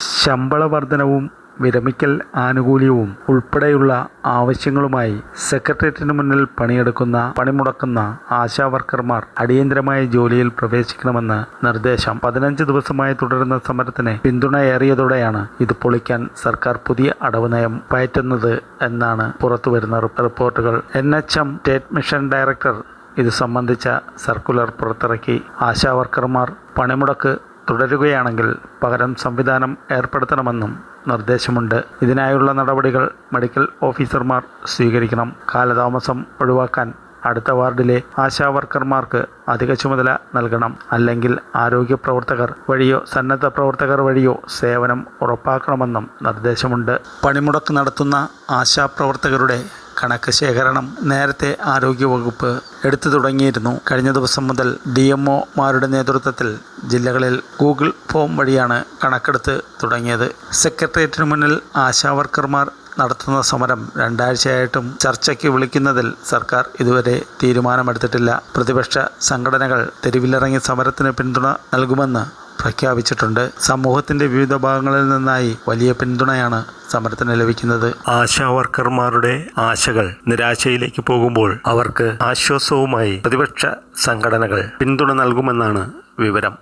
ശമ്പള വർധനവും വിരമിക്കൽ ആനുകൂല്യവും ഉൾപ്പെടെയുള്ള ആവശ്യങ്ങളുമായി സെക്രട്ടേറിയറ്റിന് മുന്നിൽ പണിമുടക്കുന്ന ആശാവർക്കർമാർ അടിയന്തരമായി ജോലിയിൽ പ്രവേശിക്കണമെന്ന് നിർദ്ദേശം. 15 ദിവസമായി തുടരുന്ന സമരത്തിന് പിന്തുണയേറിയതോടെയാണ് ഇത് പൊളിക്കാൻ സർക്കാർ പുതിയ അടവ് നയം പയറ്റുന്നത് എന്നാണ് പുറത്തുവരുന്ന റിപ്പോർട്ടുകൾ. NHM സ്റ്റേറ്റ് മിഷൻ ഡയറക്ടർ ഇത് സംബന്ധിച്ച സർക്കുലർ പുറത്തിറക്കി. ആശാവർക്കർമാർ പണിമുടക്ക് തുടരുകയാണെങ്കിൽ പകരം സംവിധാനം ഏർപ്പെടുത്തണമെന്നും നിർദ്ദേശമുണ്ട്. ഇതിനായുള്ള നടപടികൾ മെഡിക്കൽ ഓഫീസർമാർ സ്വീകരിക്കണം. കാലതാമസം ഒഴിവാക്കാൻ അടുത്ത വാർഡിലെ ആശാവർക്കർമാർക്ക് അധിക ചുമതല നൽകണം. അല്ലെങ്കിൽ ആരോഗ്യ പ്രവർത്തകർ വഴിയോ സന്നദ്ധ പ്രവർത്തകർ വഴിയോ സേവനം ഉറപ്പാക്കണമെന്നും നിർദ്ദേശമുണ്ട്. പണിമുടക്ക് നടത്തുന്ന ആശാപ്രവർത്തകരുടെ കണക്ക് ശേഖരണം നേരത്തെ ആരോഗ്യവകുപ്പ് എടുത്തു തുടങ്ങിയിരുന്നു. കഴിഞ്ഞ ദിവസം മുതൽ DMOമാരുടെ നേതൃത്വത്തിൽ ജില്ലകളിൽ ഗൂഗിൾ ഫോം വഴിയാണ് കണക്കെടുത്ത് തുടങ്ങിയത്. സെക്രട്ടേറിയറ്റിന് മുന്നിൽ ആശാവർക്കർമാർ നടത്തുന്ന സമരം 2 ആഴ്ചയായിട്ടും ചർച്ചയ്ക്ക് വിളിക്കുന്നതിൽ സർക്കാർ ഇതുവരെ തീരുമാനമെടുത്തിട്ടില്ല. പ്രതിപക്ഷ സംഘടനകൾ തെരുവിലിറങ്ങി സമരത്തിന് പിന്തുണ നൽകുമെന്ന് പ്രഖ്യാപിച്ചിട്ടുണ്ട്. സമൂഹത്തിന്റെ വിവിധ ഭാഗങ്ങളിൽ നിന്നായി വലിയ പിന്തുണയാണ് സമരത്തിന് ലഭിക്കുന്നത്. ആശാവർക്കർമാരുടെ ആശകൾ നിരാശയിലേക്ക് പോകുമ്പോൾ അവർക്ക് ആശ്വാസവുമായി പ്രതിപക്ഷ സംഘടനകൾ പിന്തുണ നൽകുമെന്നാണ് വിവരം.